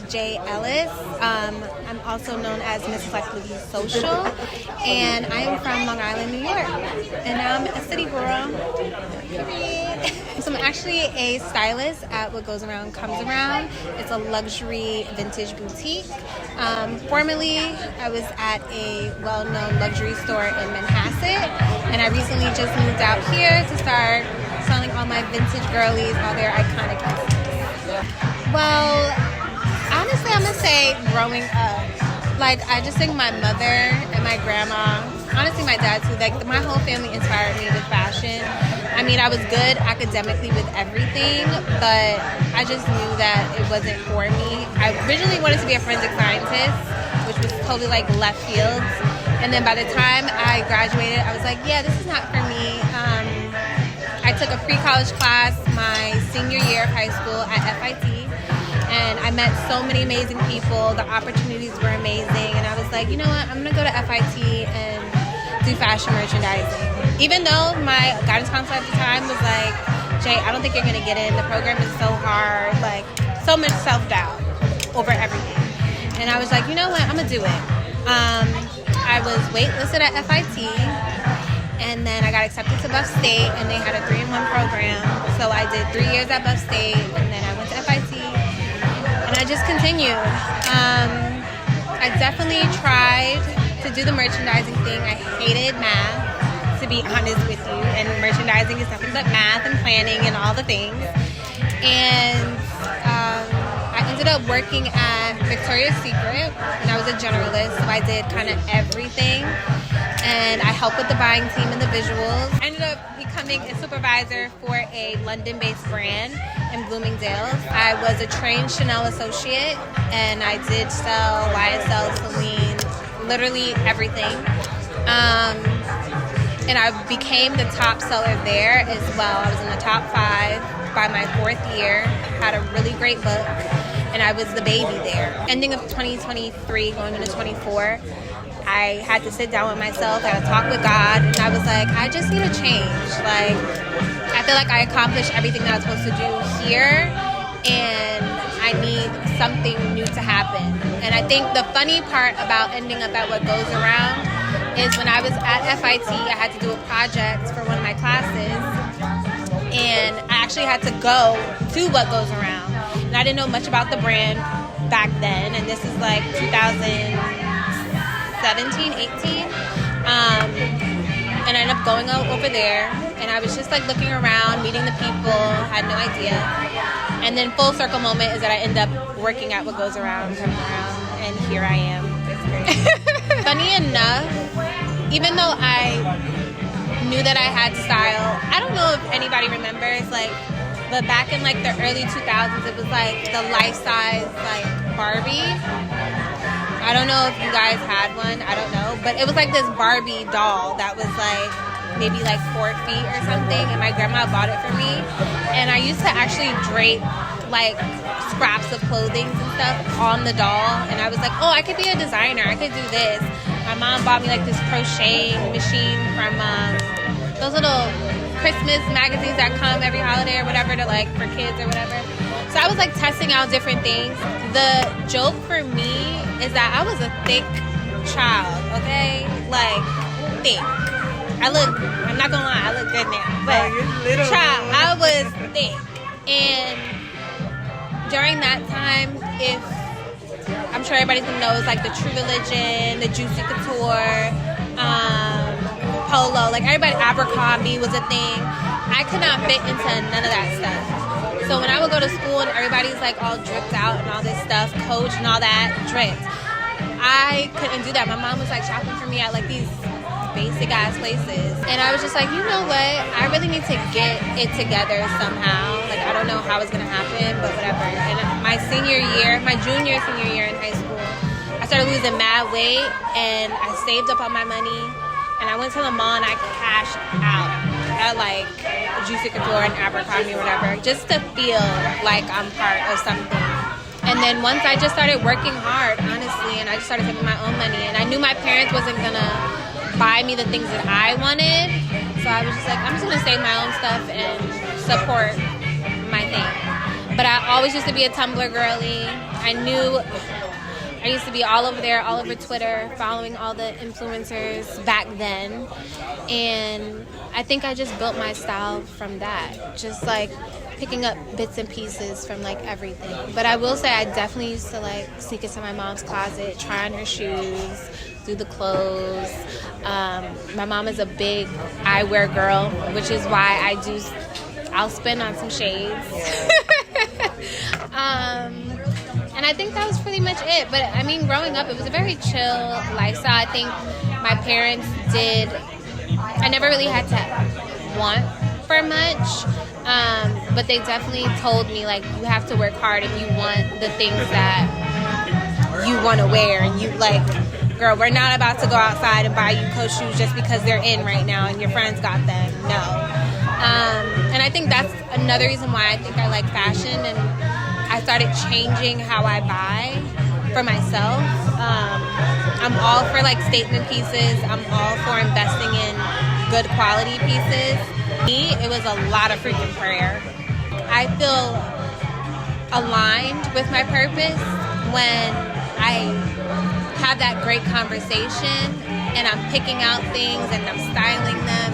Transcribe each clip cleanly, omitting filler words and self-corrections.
Jay Ellis. I'm also known as Miss Flexibility Social, and I am from Long Island, New York, and I'm a city girl. So I'm actually a stylist at What Goes Around Comes Around. It's a luxury vintage boutique. Formerly, I was at a well-known luxury store in Manhasset, and I recently just moved out here to start selling all my vintage girlies, all their iconic pieces. Well, honestly, I'm gonna say growing up. Like, I just think my mother and my grandma, honestly my dad too, like my whole family inspired me with fashion. I mean, I was good academically with everything, but I just knew that it wasn't for me. I originally wanted to be a forensic scientist, which was totally like left field. And then by the time I graduated, I was like, yeah, this is not for me. I took a pre-college class my senior year of high school at FIT, and I met so many amazing people. The opportunities were amazing, and I was like, you know what, I'm gonna go to FIT and do fashion merchandising. Even though my guidance counselor at the time was like, Jay, I don't think you're gonna get in. The program is so hard, like so much self-doubt over everything. And I was like, you know what, I'm gonna do it. I was waitlisted at FIT, and then I got accepted to Buff State, and they had a 3-in-1 program. So I did 3 years at Buff State, and then I went to FIT, and I just continued. I definitely tried to do the merchandising thing. I hated math, to be honest with you, and merchandising is nothing but math and planning and all the things. And I ended up working at Victoria's Secret, and I was a generalist, so I did kind of everything. And I helped with the buying team and the visuals. I ended up becoming a supervisor for a London-based brand in Bloomingdale's. I was a trained Chanel associate, and I did sell YSL, Celine, literally everything. And I became the top seller there as well. I was in the top 5 by my 4th year. Had a really great book, and I was the baby there. Ending of 2023, going into 24, I had to sit down with myself, I had to talk with God, and I was like, I just need a change. Like, I feel like I accomplished everything that I was supposed to do here, and I need something new to happen. And I think the funny part about ending up at What Goes Around is when I was at FIT, I had to do a project for one of my classes, and I actually had to go to What Goes Around. And I didn't know much about the brand back then, and this is like 2017, 18. And I ended up going over there, and I was just like looking around, meeting the people, had no idea. And then full circle moment is that I end up working at What Goes Around, coming around, and here I am. It's great. Funny enough, even though I knew that I had style, I don't know if anybody remembers, like, but back in like the early 2000s, it was like the life-size like Barbie. I don't know if you guys had one, I don't know, but it was like this Barbie doll that was like maybe like 4 feet or something, and my grandma bought it for me, and I used to actually drape like scraps of clothing and stuff on the doll, and I was like, oh, I could be a designer, I could do this. My mom bought me like this crocheting machine from those little Christmas magazines that come every holiday or whatever, to like for kids or whatever. So I was like testing out different things. The joke for me is that I was a thick child, okay? Like, thick. I'm not gonna lie, I look good now. But child, I was thick. And during that time, if I'm sure everybody's gonna know, it's like the True Religion, the Juicy Couture, Polo, like everybody, Abercrombie was a thing. I could not fit into none of that stuff. So when I would go to school and everybody's like all dripped out and all this stuff, Coach and all that, dripped, I couldn't do that. My mom was like shopping for me at like these basic ass places, and I was just like, you know what, I really need to get it together somehow. Like, I don't know how it's gonna happen, but whatever. And my senior year in high school, I started losing mad weight, and I saved up all my money, and I went to the mall and I cashed out at like Juicy Couture and Abercrombie or whatever, just to feel like I'm part of something. And then once I just started working hard, honestly, and I just started saving my own money, and I knew my parents wasn't gonna buy me the things that I wanted, so I was just like, I'm just gonna save my own stuff and support my thing. But I always used to be a Tumblr girly. I knew I used to be all over there, all over Twitter, following all the influencers back then. And I think I just built my style from that. Just like picking up bits and pieces from like everything. But I will say I definitely used to like sneak into my mom's closet, try on her shoes, do the clothes. My mom is a big eyewear girl, which is why I'll spend on some shades. And I think that was pretty much it. But I mean, growing up, it was a very chill lifestyle. I think my parents I never really had to want for much. But they definitely told me, like, you have to work hard if you want the things that you want to wear. And you, like, girl, we're not about to go outside and buy you Coach shoes just because they're in right now and your friends got them. No. And I think that's another reason why I think I like fashion, and I started changing how I buy for myself. I'm all for like statement pieces. I'm all for investing in good quality pieces. Me, it was a lot of freaking prayer. I feel aligned with my purpose when I have that great conversation and I'm picking out things and I'm styling them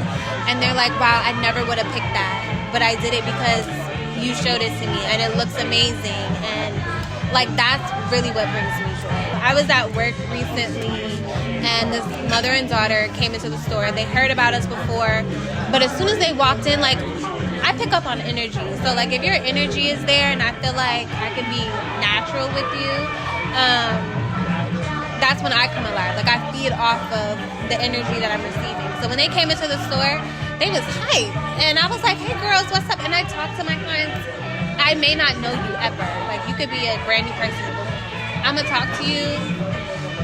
and they're like, wow, I never would have picked that, but I did it because you showed it to me and it looks amazing. And like, that's really what brings me joy. I was at work recently and this mother and daughter came into the store. They heard about us before, but as soon as they walked in, like, I pick up on energy. So like, if your energy is there and I feel like I can be natural with you, that's when I come alive. Like, I feed off of the energy that I'm receiving. So when they came into the store, they was hype. And I was like, hey girls, what's up? And I talked to my clients. I may not know you ever. Like, you could be a brand new person. I'm gonna talk to you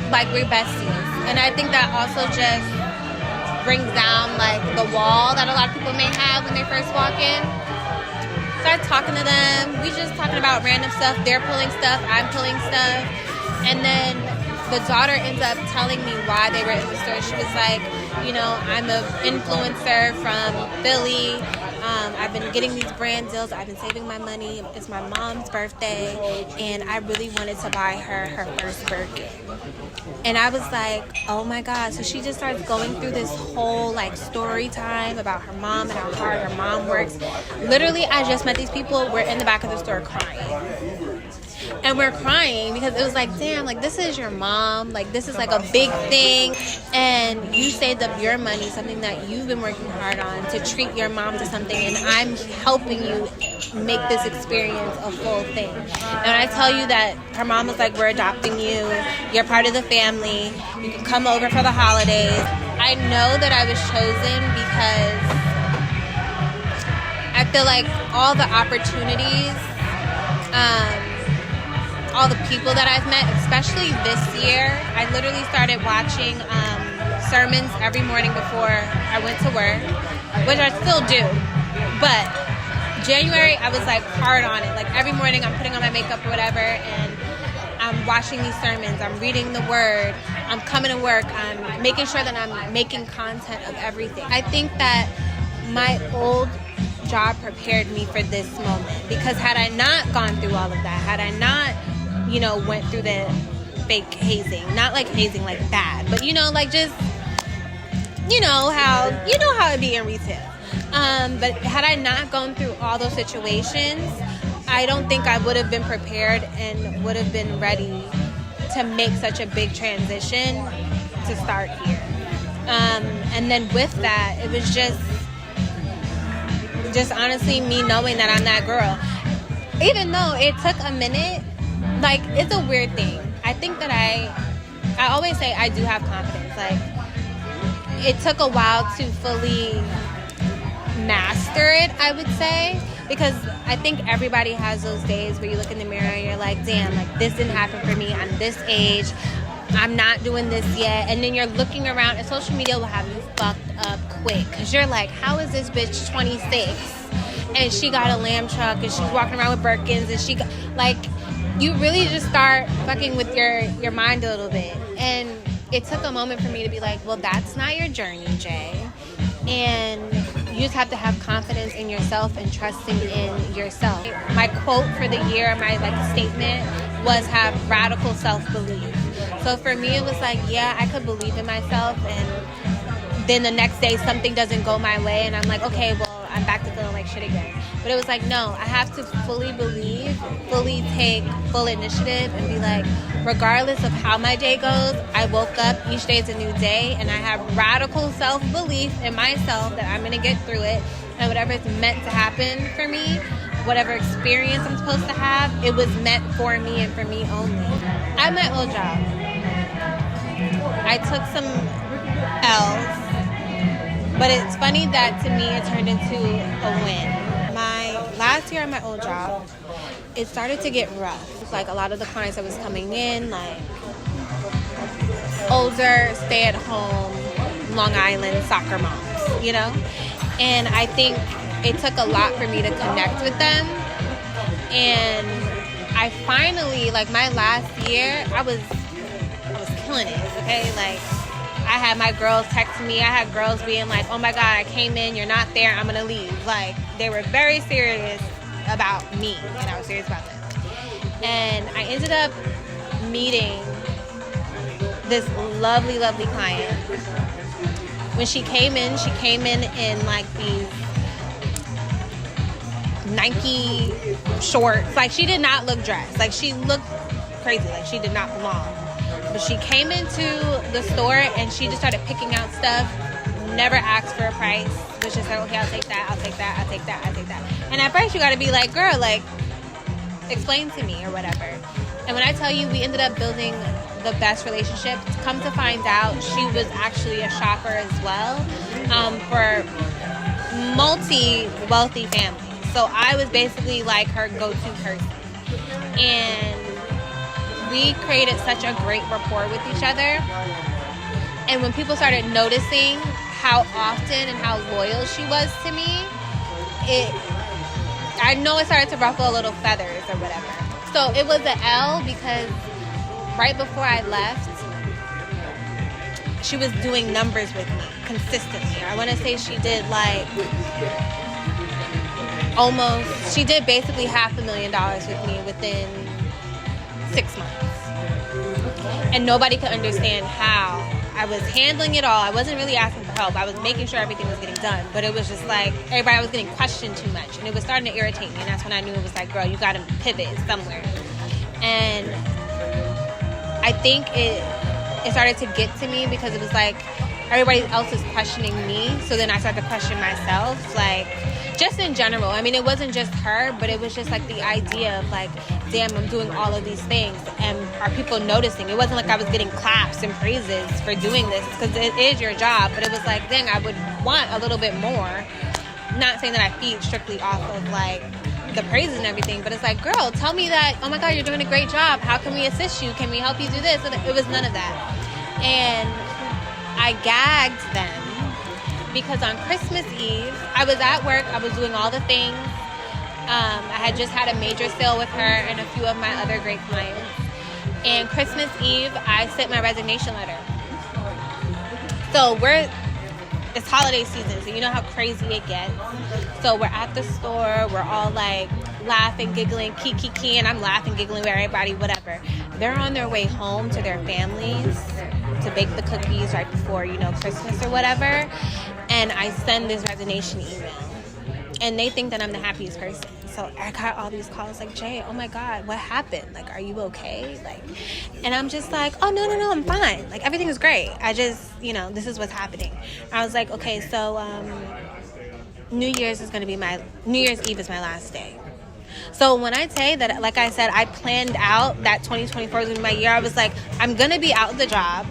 like we're besties. And I think that also just brings down like the wall that a lot of people may have when they first walk in. Start talking to them. We just talking about random stuff. They're pulling stuff. I'm pulling stuff. And then the daughter ends up telling me why they were in the store. She was like, you know, I'm an influencer from Philly. I've been getting these brand deals. I've been saving my money. It's my mom's birthday, and I really wanted to buy her first Birkin. And I was like, oh my God. So she just starts going through this whole like story time about her mom and how hard her mom works. Literally, I just met these people. We're in the back of the store crying. And we're crying because it was like, damn, like, this is your mom. Like, this is like a big thing. And you saved up your money, something that you've been working hard on, to treat your mom to something. And I'm helping you make this experience a full thing. And I tell you that her mom was like, we're adopting you. You're part of the family. You can come over for the holidays. I know that I was chosen because I feel like all the opportunities, all the people that I've met, especially this year, I literally started watching sermons every morning before I went to work, which I still do. But January, I was like hard on it. Like, every morning I'm putting on my makeup or whatever, and I'm watching these sermons, I'm reading the word, I'm coming to work, I'm making sure that I'm making content of everything. I think that my old job prepared me for this moment, because had I not gone through all of that, had I not, you know, went through the fake hazing, not like hazing like bad, but you know, like, just, you know how it be in retail. But had I not gone through all those situations, I don't think I would have been prepared and would have been ready to make such a big transition to start here. And then with that, it was just honestly me knowing that I'm that girl. Even though it took a minute, like, it's a weird thing. I think that I always say I do have confidence. Like, it took a while to fully master it, I would say, because I think everybody has those days where you look in the mirror and you're like, damn, like, this didn't happen for me. I'm this age. I'm not doing this yet. And then you're looking around, and social media will have you fucked up quick, because you're like, how is this bitch 26 and she got a lamb truck and she's walking around with Birkins and she got, like, you really just start fucking with your mind a little bit. And it took a moment for me to be like, well, that's not your journey, Jay. And you just have to have confidence in yourself and trusting in yourself. My quote for the year, my like statement, was have radical self-belief. So for me, it was like, yeah, I could believe in myself, and then the next day something doesn't go my way, and I'm like, okay, well, I'm back to feeling like shit again. But it was like, no, I have to fully believe, fully take full initiative, and be like, regardless of how my day goes, I woke up, each day is a new day, and I have radical self-belief in myself that I'm going to get through it, and whatever is meant to happen for me, whatever experience I'm supposed to have, it was meant for me and for me only. At my old job, I took some L's, but it's funny that to me it turned into a win. My last year at my old job, it started to get rough. Like a lot of the clients that was coming in, like older, stay-at-home, Long Island soccer moms, you know? And I think it took a lot for me to connect with them. And I finally, like my last year, I was killing it, okay? Like I had my girls texting me. I had girls being like, oh my God, I came in, you're not there, I'm gonna leave. Like they were very serious about me, and I was serious about them. And I ended up meeting this lovely, lovely client. When she came in like these Nike shorts. Like she did not look dressed. Like she looked crazy. Like she did not belong. But she came into the store and she just started picking out stuff. Never asked for a price. Was just like, okay, I'll take that, I'll take that, I'll take that, I'll take that. And at first you gotta be like, girl, like, explain to me or whatever. And when I tell you we ended up building the best relationship, come to find out she was actually a shopper as well, for multi-wealthy families. So I was basically like her go-to person. And we created such a great rapport with each other. And when people started noticing how often and how loyal she was to me, I know it started to ruffle a little feathers or whatever. So it was an L because right before I left, she was doing numbers with me consistently. I want to say she did like she did basically $500,000 with me within 6 months. And nobody could understand how I was handling it all. I wasn't really asking for help. I was making sure everything was getting done. But it was just like everybody was getting questioned too much. And it was starting to irritate me. And that's when I knew it was like, girl, you got to pivot somewhere. And I think it started to get to me because it was like everybody else is questioning me. So then I started to question myself. Like, just in general. I mean, it wasn't just her, but it was just like the idea of like, damn, I'm doing all of these things, and are people noticing? It wasn't like I was getting claps and praises for doing this, because it is your job, but it was like, dang, I would want a little bit more. Not saying that I feed strictly off of like the praises and everything, but it's like, girl, tell me that, oh my God, you're doing a great job. How can we assist you? Can we help you do this? So it was none of that. And I gagged them because on Christmas Eve, I was at work, I was doing all the things. I had just had a major sale with her and a few of my other great clients. And Christmas Eve, I sent my resignation letter. So it's holiday season, so you know how crazy it gets. So we're at the store, we're all like laughing, giggling, kiki, and I'm laughing, giggling with everybody, whatever. They're on their way home to their families to bake the cookies right before, Christmas or whatever. And I send this resignation email. And they think that I'm the happiest person. So I got all these calls like, Jay, oh my God, what happened? Like, are you okay? Like, and I'm just like, oh, no, I'm fine. Like, everything is great. I just, this is what's happening. I was like, okay, so New Year's Eve is my last day. So when I say that, like I said, I planned out that 2024 was going to be my year. I was like, I'm going to be out of the job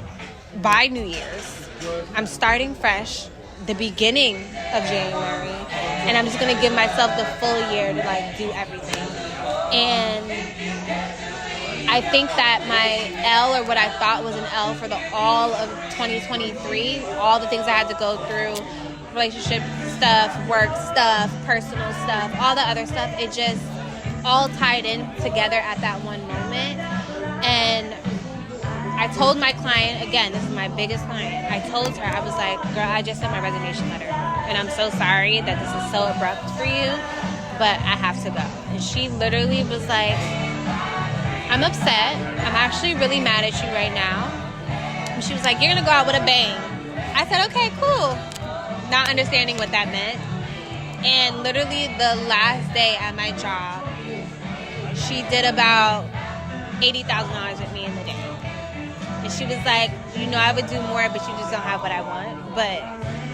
by New Year's. I'm starting fresh the beginning of January, and I'm just going to give myself the full year to like do everything. And I think that my L, or what I thought was an L for all of 2023, all the things I had to go through, relationship stuff, work stuff, personal stuff, all the other stuff, it just all tied in together at that one moment. And I told my client, again, this is my biggest client, I told her, I was like, girl, I just sent my resignation letter, and I'm so sorry that this is so abrupt for you, but I have to go. And she literally was like, I'm upset. I'm actually really mad at you right now. And she was like, you're going to go out with a bang. I said, okay, cool. Not understanding what that meant. And literally the last day at my job, she did about $80,000 with me in the day. And she was like, you know, I would do more, but you just don't have what I want. But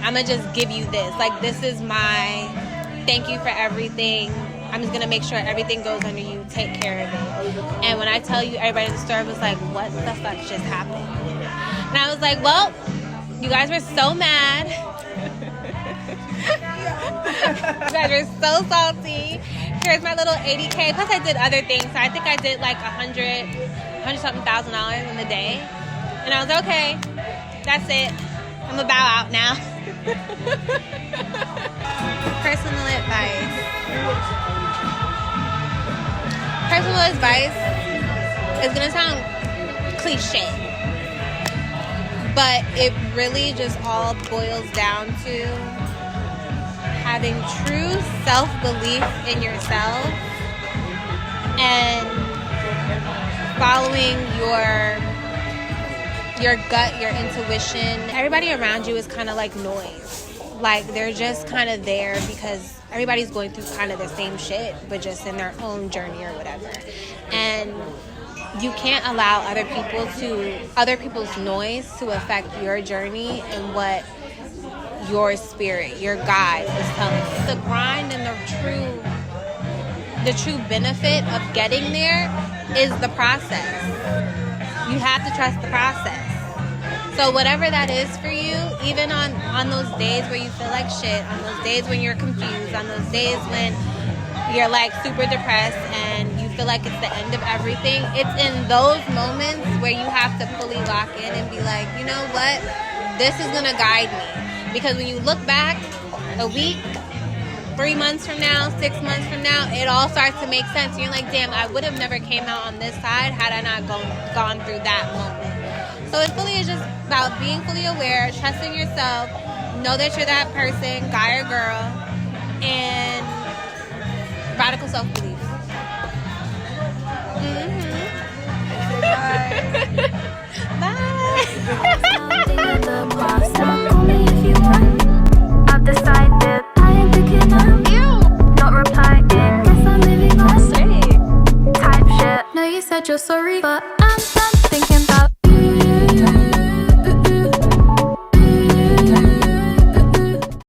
I'm going to just give you this. Like, this is my thank you for everything. I'm just going to make sure everything goes under you. Take care of it. And when I tell you, everybody in the store was like, what the fuck just happened? And I was like, well, you guys were so mad. You guys were so salty. Here's my little $80K. Plus I did other things. So I think I did like $100-something thousand in the day. And I was like, okay, that's it. I'm gonna bow out now. Personal advice. Personal advice is gonna sound cliche, but it really just all boils down to having true self-belief in yourself and following your gut, your intuition. Everybody around you is kind of like noise. Like, they're just kind of there because everybody's going through kind of the same shit, but just in their own journey or whatever. And you can't allow other people's noise to affect your journey and what your spirit, your guide is telling you. The grind and the true benefit of getting there is the process. You have to trust the process. So whatever that is for you, even on those days where you feel like shit, on those days when you're confused, on those days when you're like super depressed and you feel like it's the end of everything, it's in those moments where you have to fully lock in and be like, you know what? This is going to guide me. Because when you look back a week, 3 months from now, 6 months from now, it all starts to make sense. You're like, damn, I would have never came out on this side had I not gone through that moment. So it fully is just about being fully aware, trusting yourself, know that you're that person, guy or girl, and radical self-belief.